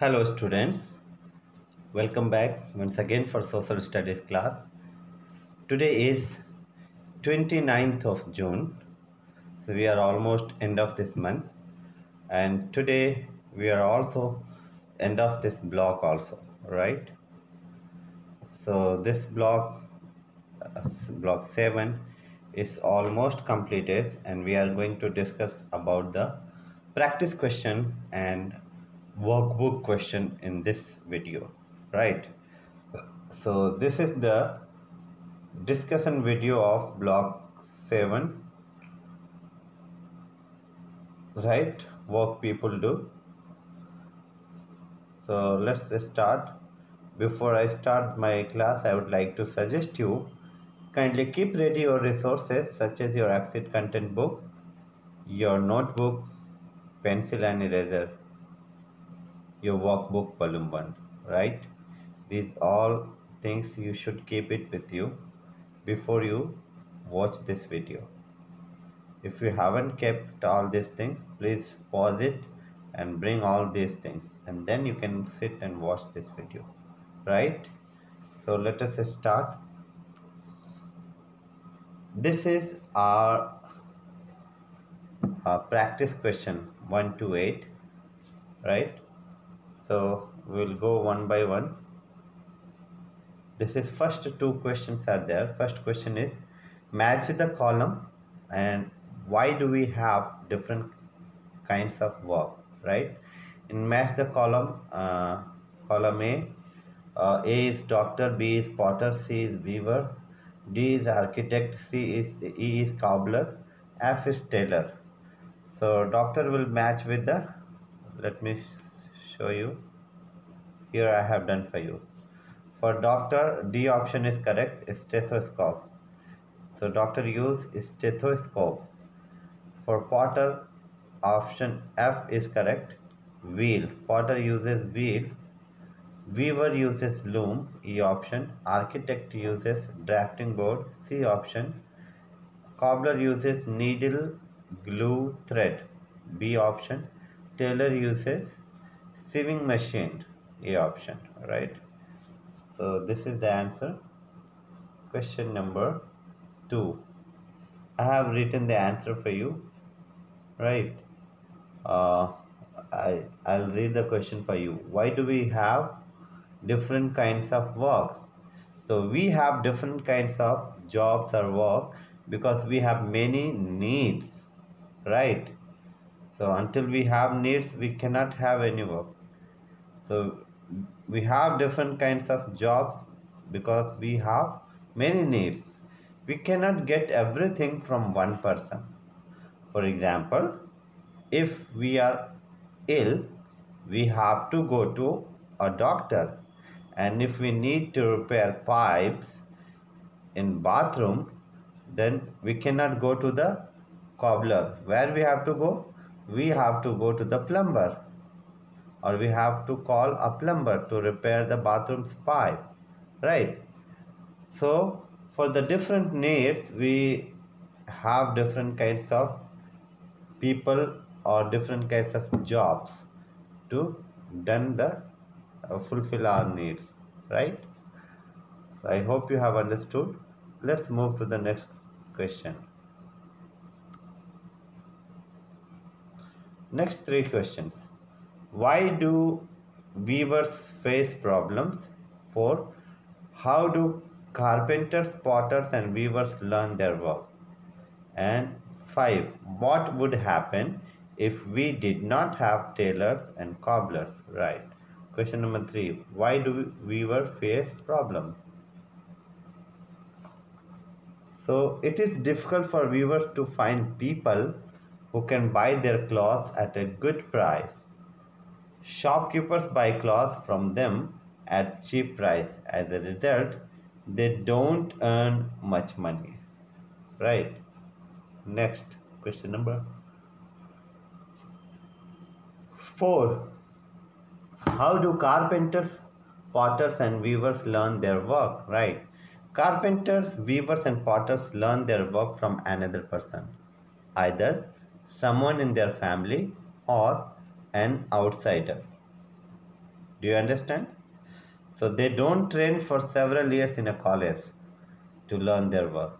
Hello students, welcome back once again for social studies class. Today is 29th of June, so we are almost end of this month, and today we are also end of this block also, right? So this block 7 is almost completed, and we are going to discuss about the practice question and workbook question in this video, right? So this is the discussion video of block 7, right? Work people do. So let's start. Before I start my class, I would like to suggest you kindly keep ready your resources such as your exit content book, your notebook, pencil and eraser, your workbook volume 1, right? These all things you should keep it with you before you watch this video. If you haven't kept all these things, please pause it and bring all these things, and then you can sit and watch this video, right? So let us start. This is our practice question 1 to 8, right? So we'll go one by one. This is first two questions are there. First question is match the column and why do we have different kinds of work, right? In match the column, column A is doctor, B is potter, C is weaver, D is architect, E is cobbler, F is tailor. So doctor will match with the, let me show you. Here I have done for you. For doctor, D option is correct, stethoscope. So doctor use stethoscope. For potter, option F is correct, wheel. Potter uses wheel. Weaver uses loom, E option. Architect uses drafting board, C option. Cobbler uses needle, glue, thread, B option. Tailor uses sewing machine, A option, right? So this is the answer. Question number 2. I have written the answer for you, right? Uh, I'll read the question for you. Why do we have different kinds of works? So we have different kinds of jobs or work because we have many needs, right? So until we have needs, we cannot have any work. So we have different kinds of jobs because we have many needs. We cannot get everything from one person. For example, if we are ill, we have to go to a doctor. And if we need to repair pipes in bathroom, then we cannot go to the cobbler. Where we have to go? We have to go to the plumber, or we have to call a plumber to repair the bathroom's pipe, right? So for the different needs, we have different kinds of people or different kinds of jobs to done the fulfill our needs, right? So I hope you have understood. Let's move to the next question. Next three questions. Why do weavers face problems? 4. How do carpenters, potters and weavers learn their work? And 5. What would happen if we did not have tailors and cobblers? Right. Question number 3. Why do weavers face problems? So it is difficult for weavers to find people who can buy their cloths at a good price. Shopkeepers buy clothes from them at cheap price. As a result, they don't earn much money. Right. Next, question number 4. How do carpenters, potters and weavers learn their work? Right. Carpenters, weavers and potters learn their work from another person, either someone in their family or an outsider. Do you understand? So they don't train for several years in a college to learn their work.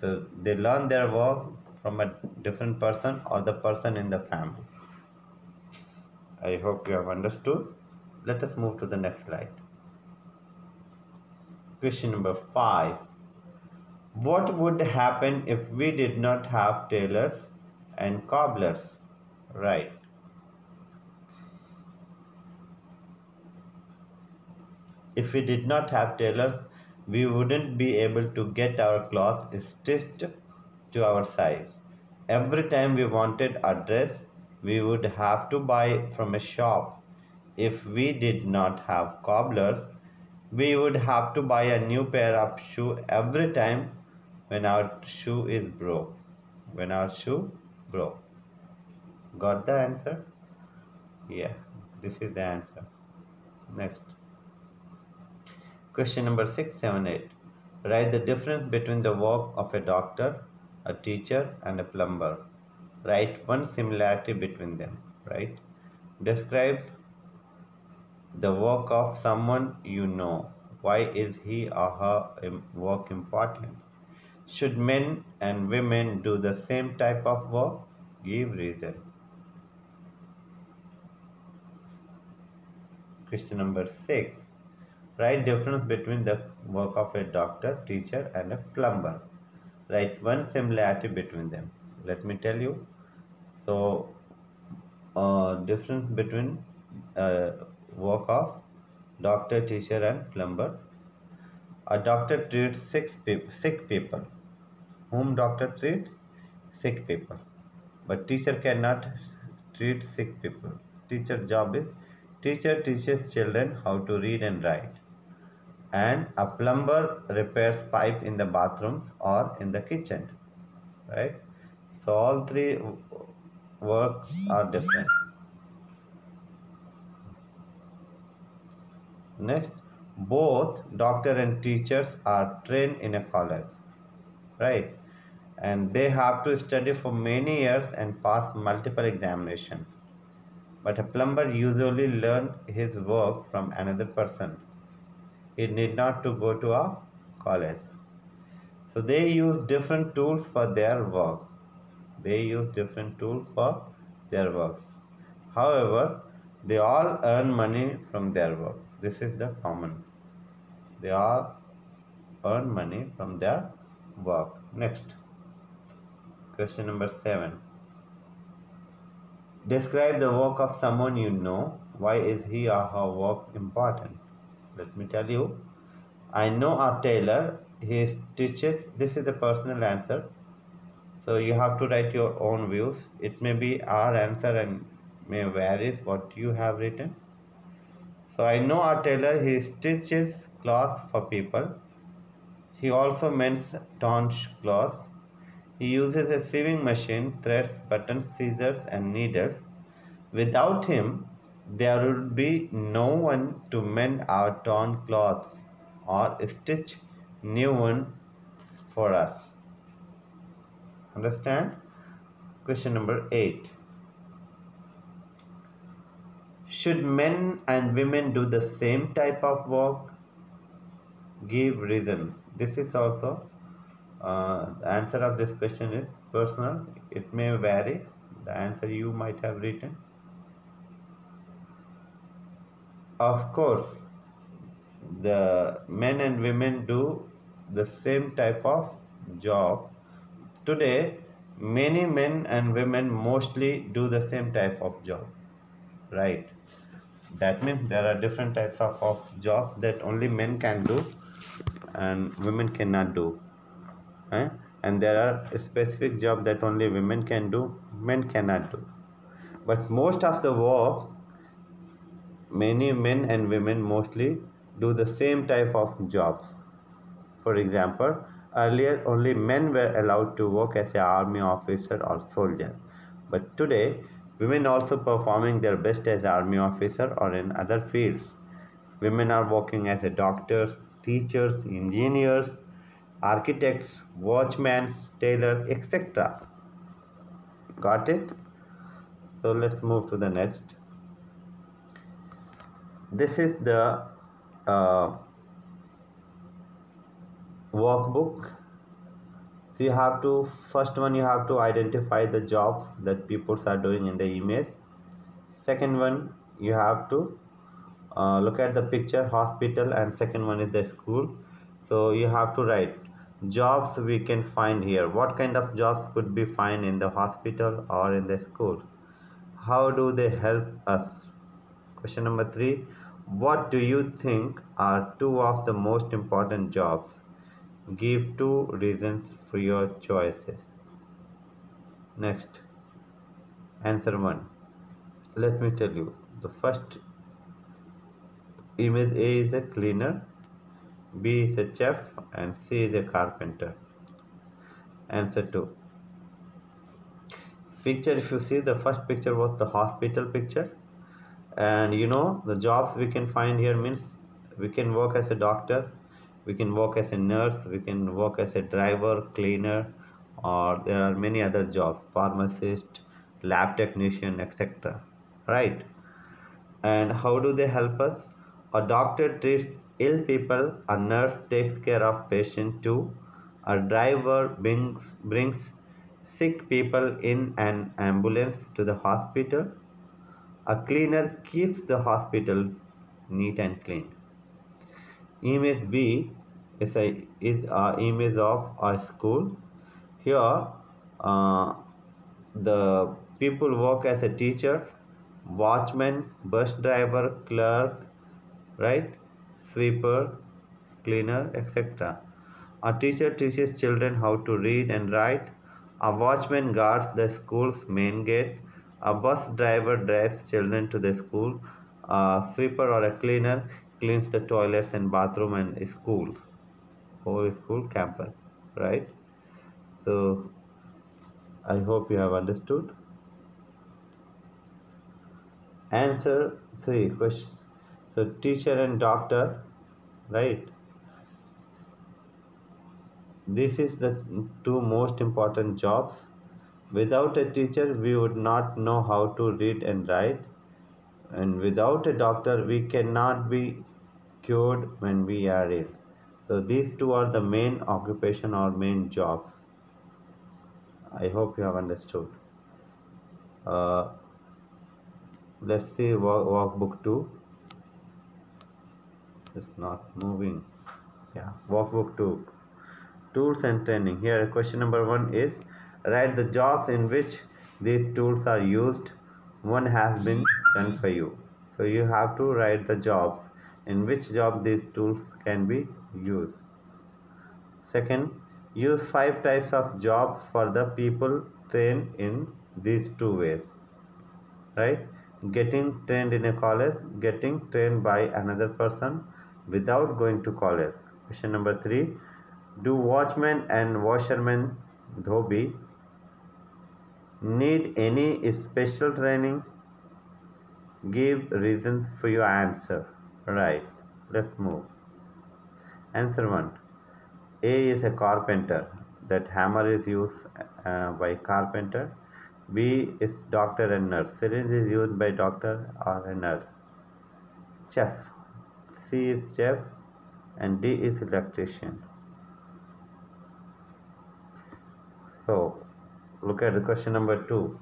So they learn their work from a different person or the person in the family. I hope you have understood. Let us move to the next slide. Question number 5. What would happen if we did not have tailors and cobblers? Right. If we did not have tailors, we wouldn't be able to get our cloth stitched to our size. Every time we wanted a dress, we would have to buy from a shop. If we did not have cobblers, we would have to buy a new pair of shoe every time when our shoe is broke. When our shoe broke. Got the answer? Yeah, this is the answer. Next. Question number 678. Write the difference between the work of a doctor, a teacher, and a plumber. Write one similarity between them. Right? Describe the work of someone you know. Why is he or her work important? Should men and women do the same type of work? Give reason. Question number 6. Write difference between the work of a doctor, teacher, and a plumber. Write one similarity between them. Let me tell you. So, difference between work of doctor, teacher, and plumber. A doctor treats sick people. Whom doctor treats? Sick people. But teacher cannot treat sick people. Teacher teaches children how to read and write. And a plumber repairs pipe in the bathrooms or in the kitchen, right? So all three work are different. Next, both doctor and teachers are trained in a college, right? And they have to study for many years and pass multiple examinations. But a plumber usually learns his work from another person. He need not to go to a college. So they use different tools for their work. However, they all earn money from their work. This is the common. They all earn money from their work. Next. Question number 7. Describe the work of someone you know. Why is he or her work important? Let me tell you. I know a tailor. He stitches. This is the personal answer. So you have to write your own views. It may be our answer and may varies what you have written. So I know a tailor. He stitches cloth for people. He also mends torn cloth. He uses a sewing machine, threads, buttons, scissors, and needles. Without him, there would be no one to mend our torn cloths or stitch new ones for us. Understand? Question number 8. Should men and women do the same type of work? Give reason. This is also the answer of this question is personal. It may vary. The answer you might have written. Of course, the men and women do the same type of job. Today, many men and women mostly do the same type of job, right? That means there are different types of jobs that only men can do and women cannot do. And there are specific jobs that only women can do, men cannot do. But most of the work, many men and women mostly do the same type of jobs. For example, earlier only men were allowed to work as an army officer or soldier. But today, women also performing their best as army officer or in other fields. Women are working as a doctors, teachers, engineers, architects, watchmen, tailors, etc. Got it? So let's move to the next. This is the uh, workbook. So you have to, first one, you have to identify the jobs that people are doing in the image. Second one, you have to look at the picture hospital, and second one is the school. So you have to write jobs we can find here. What kind of jobs could be found in the hospital or in the school? How do they help us? Question number 3, what do you think are two of the most important jobs? Give two reasons for your choices. Next, answer 1. Let me tell you. The first image, A is a cleaner, B is a chef, and C is a carpenter. Answer 2. Picture, if you see, the first picture was the hospital picture, and you know the jobs we can find here means we can work as a doctor, we can work as a nurse, we can work as a driver, cleaner, or there are many other jobs, pharmacist, lab technician, etc. Right? And how do they help us? A doctor treats ill people, a nurse takes care of patient too, a driver brings sick people in an ambulance to the hospital, a cleaner keeps the hospital neat and clean. Image B is a image of a school. Here, uh, the people work as a teacher, watchman, bus driver, clerk, right? Sweeper, cleaner, etc. A teacher teaches children how to read and write. A watchman guards the school's main gate. A bus driver drives children to the school. A sweeper or a cleaner cleans the toilets and bathroom and schools, whole school campus, right? So I hope you have understood. Answer 3 question. So teacher and doctor, right? This is the two most important jobs. Without a teacher, we would not know how to read and write. And without a doctor, we cannot be cured when we are ill. So these two are the main occupation or main jobs. I hope you have understood. Uh, let's see workbook 2. It's not moving. Yeah, workbook 2. Tools and training. Here question number 1 is write the jobs in which these tools are used. One has been done for you. So you have to write the jobs in which job these tools can be used. Second, use 5 types of jobs for the people trained in these two ways. Right? Getting trained in a college, getting trained by another person without going to college. Question number 3, do watchmen and washermen dhobi need any special training? Give reasons for your answer. Right. Let's move. Answer 1. A is a carpenter. That hammer is used by carpenter. B is doctor and nurse. Syringe is used by doctor or a nurse. Chef. C is chef and D is electrician. So look at the question number 2.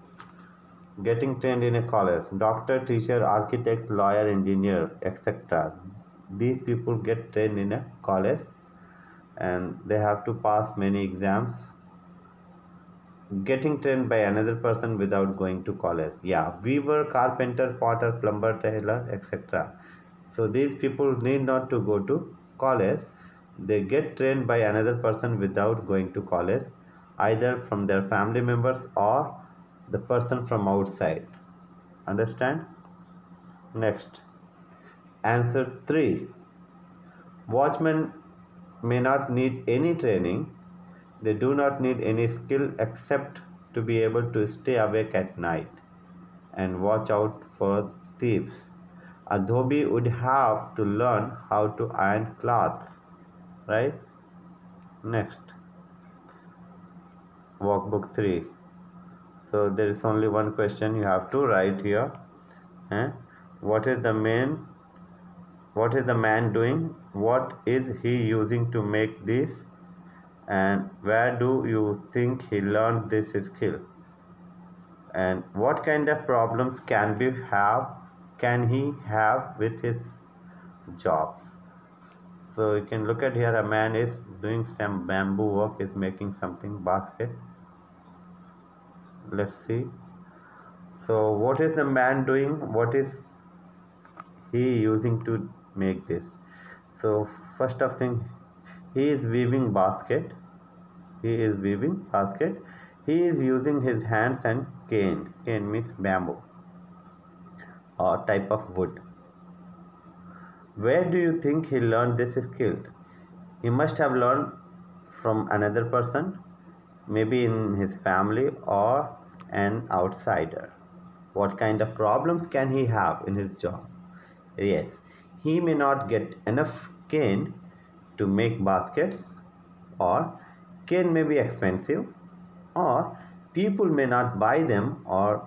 Getting trained in a college. Doctor, teacher, architect, lawyer, engineer, etc. These people get trained in a college and they have to pass many exams. Getting trained by another person without going to college. Yeah, weaver, carpenter, potter, plumber, tailor, etc. So these people need not to go to college. They get trained by another person without going to college, either from their family members or the person from outside. Understand? Next. Answer 3. Watchmen may not need any training. They do not need any skill except to be able to stay awake at night and watch out for thieves. A dhobi would have to learn how to iron cloths, right? Next, workbook 3. So there is only one question you have to write here. Eh? What is the main What is the man doing? What is he using to make this? And where do you think he learned this skill? And what kind of problems can he have with his job? So you can look at here, a man is doing some bamboo work, is making something basket. Let's see. So what is the man doing? What is he using to make this? So first of thing, he is weaving basket. He is weaving basket. He is using his hands and cane. Cane means bamboo or type of wood. Where do you think he learned this skill? He must have learned from another person, maybe in his family or an outsider. What kind of problems can he have in his job? Yes, he may not get enough cane to make baskets, or cane may be expensive, or people may not buy them or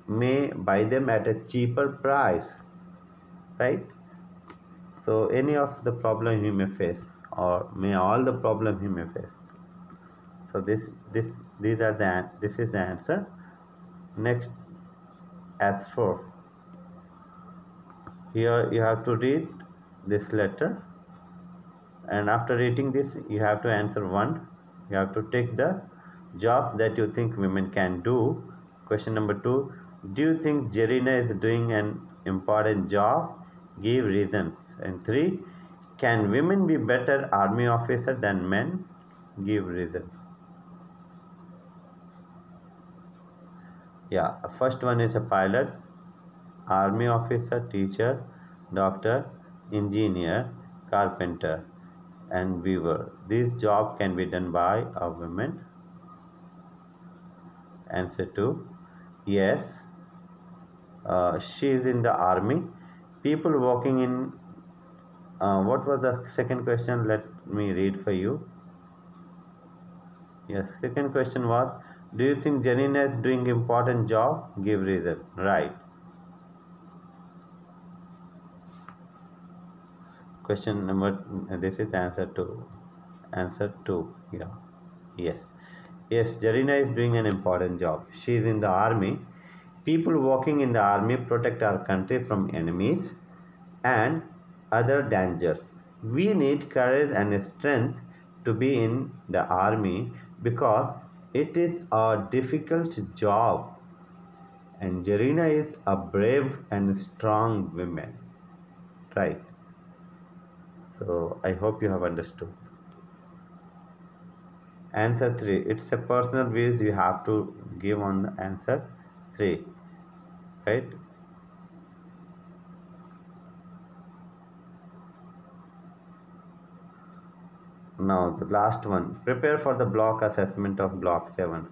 may buy them at a cheaper price, right? So any of the problem he may face, or may all the problem he may face. So this is the answer. Next, as for here you have to read this letter, and after reading this you have to answer one. You have to take the job that you think women can do. Question number 2, do you think Jerina is doing an important job? Give reasons. And 3, can women be better army officer than men? Give reasons. Yeah, first one is a pilot, army officer, teacher, doctor, engineer, carpenter, and weaver. This job can be done by a woman. Answer 2, yes, she is in the army. People working in what was the second question? Let me read for you. Yes, second question was, do you think Janina is doing important job? Give reason. Right. Question number, this is answer 2. Answer 2. Yeah. Yes. Yes, Jarina is doing an important job. She is in the army. People working in the army protect our country from enemies and other dangers. We need courage and strength to be in the army because it is a difficult job. And Jarina is a brave and strong woman. Right. So I hope you have understood. Answer 3. It's a personal views you have to give on the answer 3. Right? Now the last one. Prepare for the block assessment of block 7.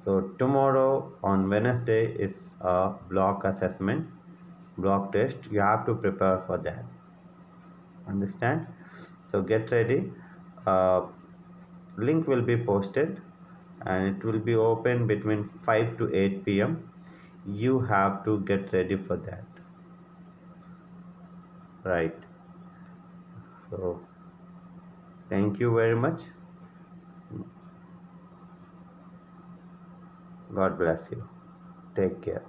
So tomorrow on Wednesday is a block assessment, block test. You have to prepare for that. Understand? So get ready. Link will be posted and it will be open between 5 to 8 p.m. You have to get ready for that. Right. So thank you very much. God bless you. Take care.